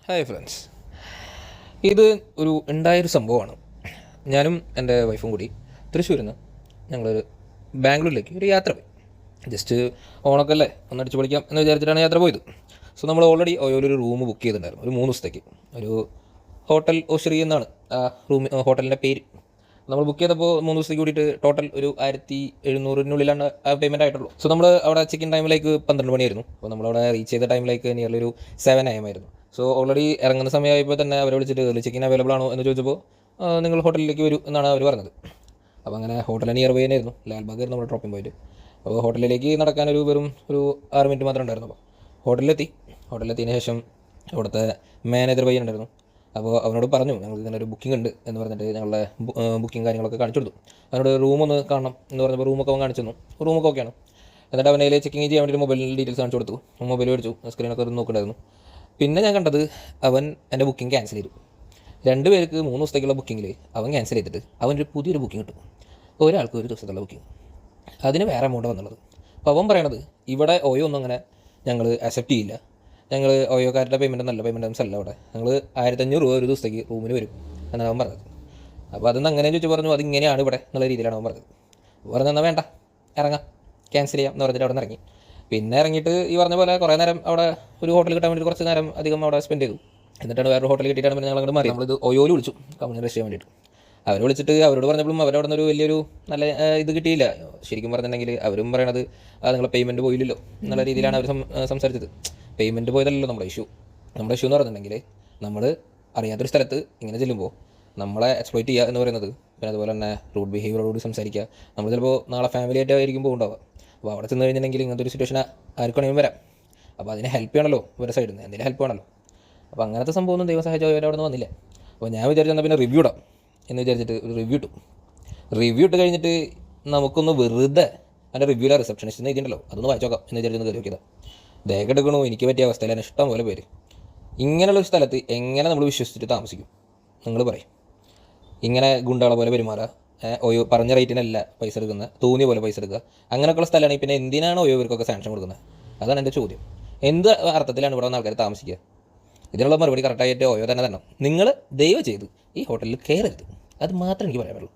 Hi friends, ഇത് ഉണ്ടായൊരു സംഭവമാണ്. ഞാനും എൻ്റെ വൈഫും കൂടി തൃശ്ശൂരിൽ നിന്ന് ഞങ്ങളൊരു ബാംഗ്ലൂരിലേക്ക് ഒരു യാത്ര പോയി. ജസ്റ്റ് ഓണൊക്കെ അല്ലേ, ഒന്നടിച്ച് പൊളിക്കാം എന്ന് വിചാരിച്ചിട്ടാണ് യാത്ര പോയത്. സോ നമ്മൾ ഓൾറെഡി ഒരു റൂം ബുക്ക് ചെയ്തിട്ടുണ്ടായിരുന്നു, ഒരു 3 ദിവസത്തേക്ക്. ഒരു ഹോട്ടൽ ഓശ്രീ എന്നാണ് ആ ഹോട്ടലിൻ്റെ പേര്. നമ്മൾ ബുക്ക് ചെയ്തപ്പോൾ 3 ദിവസത്തേക്ക് കൂടിയിട്ട് ടോട്ടൽ ഒരു 1700-നുള്ളിലാണ് പേയ്മെൻറ്റ് ആയിട്ടുള്ളൂ. സോ നമ്മൾ അവിടെ ചെക്കിൻ ടൈമിലേക്ക് 12 മണിയായിരുന്നു. അപ്പോൾ നമ്മളവിടെ റീച്ച് ചെയ്ത ടൈമിലേക്ക് നിയർലി ഒരു 7 AM ആയിരുന്നു. സോ ഓൾറെഡി ഇറങ്ങുന്ന സമയമായപ്പോൾ തന്നെ അവരെ വിളിച്ചിട്ട് ഏർലി ചെക്കിൻ അവൈലബിൾ ആണോ എന്ന് ചോദിച്ചപ്പോൾ നിങ്ങൾ ഹോട്ടലിലേക്ക് വരൂ എന്നാണ് അവർ പറഞ്ഞത്. അപ്പോൾ അങ്ങനെ ഹോട്ടൽ നിയർ ബൈ തന്നെയായിരുന്നു, ലാൽബാഗ് ആയിരുന്നു നമ്മുടെ ഡ്രോപ്പിംഗ് പോയിന്റ്. അപ്പോൾ ഹോട്ടലിലേക്ക് നടക്കാൻ വെറും 6 മിനിറ്റ് മാത്രമേ ഉണ്ടായിരുന്നു. അപ്പോൾ ഹോട്ടലിലെത്തിയതിന് ശേഷം അവിടുത്തെ മാനേജർ പയ്യൻ ഉണ്ടായിരുന്നു. അപ്പോൾ അവനോട് പറഞ്ഞു ഞങ്ങൾക്ക് ഇങ്ങനെ ഒരു ബുക്കിംഗ് ഉണ്ട് എന്ന് പറഞ്ഞിട്ട് ഞങ്ങളുടെ ബുക്കിംഗ് കാര്യങ്ങളൊക്കെ കാണിച്ചു കൊടുത്തു. അവനോട് റൂമൊന്ന് കാണണം എന്ന് പറഞ്ഞപ്പോൾ റൂമൊക്കെ അവൻ കാണിച്ചു തന്നു. റൂമൊക്കെ ഓക്കെയാണ്. എന്നിട്ട് അവനതിൽ ചെക്കിങ് ചെയ്യാൻ വേണ്ടി മൊബൈൽ ഡീറ്റെയിൽസ് കാണിച്ചു കൊടുത്തു. മൊബൈൽ മേടിച്ചു, സ്ക്രീനൊക്കെ ഒരു നോക്കുന്നുണ്ടായിരുന്നു. പിന്നെ ഞാൻ കണ്ടത് അവൻ എൻ്റെ ബുക്കിംഗ് ക്യാൻസൽ ചെയ്തു. 2 പേർക്ക് 3 ദിവസത്തേക്കുള്ള ബുക്കിങ്ങിൽ അവൻ ക്യാൻസൽ ചെയ്തിട്ട് അവനൊരു പുതിയൊരു ബുക്കിംഗ് കിട്ടും. ഒരാൾക്ക് ഒരു ദിവസത്തുള്ള ബുക്കിംഗ്, അതിന് വേറെ എമൗണ്ട് വന്നുള്ളത്. അപ്പോൾ അവൻ പറയണത് ഇവിടെ ഓയോ ഒന്നും അങ്ങനെ ഞങ്ങൾ അക്സെപ്റ്റ് ചെയ്യില്ല, ഞങ്ങൾ ഓയോക്കാരുടെ പേയ്മെൻറ്റ് നല്ല പേയ്മെൻറ്റ് അല്ല അവിടെ, ഞങ്ങൾ 1500 രൂപ ഒരു ദിവസത്തേക്ക് റൂമിന് വരും എന്നാണ് അവൻ പറഞ്ഞത്. അപ്പോൾ അതൊന്ന് അങ്ങനെ ചോദിച്ചു പറഞ്ഞു, അതിങ്ങനെയാണ് ഇവിടെ എന്നുള്ള രീതിയിലാണ് അവൻ പറഞ്ഞത്. പറഞ്ഞാൽ വേണ്ട, ഇറങ്ങാം, ക്യാൻസൽ ചെയ്യാം എന്ന് പറഞ്ഞിട്ട് അവിടെ നിന്ന് ഇറങ്ങി. പിന്നെ ഇറങ്ങിയിട്ട് ഈ പറഞ്ഞ പോലെ കുറേ നേരം അവിടെ ഒരു ഹോട്ടൽ കിട്ടാൻ വേണ്ടി കുറച്ച് നേരം അധികം അവിടെ സ്പെൻഡ് ചെയ്തു. എന്നിട്ടാണ് വേറെ ഹോട്ടൽ കിട്ടിയിട്ടാണ് പിന്നെ ഞങ്ങൾ അങ്ങോട്ട് മാറി. നമ്മളിത് ഓയോയിൽ വിളിച്ചു കമ്പനി രജിസ്റ്റർ ചെയ്യാൻ വേണ്ടിയിട്ട്. അവർ വിളിച്ചിട്ട് അവരോട് പറഞ്ഞപ്പോഴും അവരവിടെ നിന്നൊരു വലിയൊരു നല്ല ഇത് കിട്ടിയില്ല. ശരിക്കും പറഞ്ഞിട്ടുണ്ടെങ്കിൽ അവരും പറയണത് നിങ്ങളെ പേയ്മെൻറ്റ് പോയില്ലല്ലോ എന്നുള്ള രീതിയിലാണ് അവർ സംസാരിച്ചത്. പേയ്മെൻറ്റ് പോയതല്ലല്ലോ നമ്മുടെ ഇഷ്യൂ എന്ന് പറഞ്ഞിട്ടുണ്ടെങ്കിൽ നമ്മൾ അറിയാത്തൊരു സ്ഥലത്ത് ഇങ്ങനെ ചെല്ലുമ്പോൾ നമ്മളെ എക്സ്പ്ലോയിറ്റ് ചെയ്യുക എന്ന് പറയുന്നത്, പിന്നെ അതുപോലെ തന്നെ റൂഡ് ബിഹേവിയറോട് സംസാരിക്കുക. നമ്മൾ ചിലപ്പോൾ നാളെ ഫാമിലി ആയിട്ടായിരിക്കും പോകുന്നുണ്ടാവുക. അപ്പോൾ അവിടെ ചെന്ന് കഴിഞ്ഞിട്ടുണ്ടെങ്കിൽ ഇങ്ങനത്തെ ഒരു സിറ്റുവേഷൻ ആർക്കാണെങ്കിലും വരാം. അപ്പോൾ അതിനെ ഹെൽപ്പ് ചെയ്യണമല്ലോ, ഇവരുടെ സൈഡിൽ നിന്ന് എന്തെങ്കിലും ഹെൽപ്പ് വേണമല്ലോ. അപ്പോൾ അങ്ങനത്തെ സംഭവമൊന്നും ദൈവം സഹായിച്ചോ അവിടെ നിന്ന് വന്നില്ല. അപ്പോൾ ഞാൻ വിചാരിച്ചാൽ പിന്നെ റിവ്യൂ ഇടാം എന്ന് വിചാരിച്ചിട്ട് ഒരു റിവ്യൂ ഇട്ട് കഴിഞ്ഞിട്ട് നമുക്കൊന്ന് വെറുതെ അതിൻ്റെ റിവ്യൂലെ റിസപ്ഷനിസ്റ്റ് എഴുതിയിട്ടുണ്ടല്ലോ അതൊന്ന് വായിച്ചു നോക്കാം എന്ന് വിചാരിച്ചൊന്ന് കയറി നോക്കിയതാണ്. ദേഹം എടുക്കണോ എനിക്ക് പറ്റിയ അവസ്ഥയിലാണ് ഇഷ്ടം പോലെ പേര്. ഇങ്ങനെയുള്ളൊരു സ്ഥലത്ത് എങ്ങനെ നമ്മൾ വിശ്വസിച്ചിട്ട് താമസിക്കും നിങ്ങൾ പറയും? ഇങ്ങനെ ഗുണ്ടകളെ പോലെ പെരുമാറുക, ഓയോ പറഞ്ഞ റേറ്റിനല്ല പൈസ എടുക്കുന്നത്, തോന്നിയ പോലെ പൈസ എടുക്കുക, അങ്ങനെയൊക്കെയുള്ള സ്ഥലമാണ്. പിന്നെ എന്തിനാണ് ഓയോ ഇവർക്കൊക്കെ സാങ്ഷൻ കൊടുക്കുന്നത്? അതാണ് എൻ്റെ ചോദ്യം. എന്ത് അർത്ഥത്തിലാണ് ഇവിടെ വന്ന ആൾക്കാർ താമസിക്കുക? ഇതിനുള്ള മറുപടി കറക്റ്റായിട്ട് ഓയോ തന്നെ. നിങ്ങൾ ദയവ് ചെയ്ത് ഈ ഹോട്ടലിൽ കയറരുത്, അത് മാത്രമേ എനിക്ക് പറയാൻ പറ്റുള്ളൂ.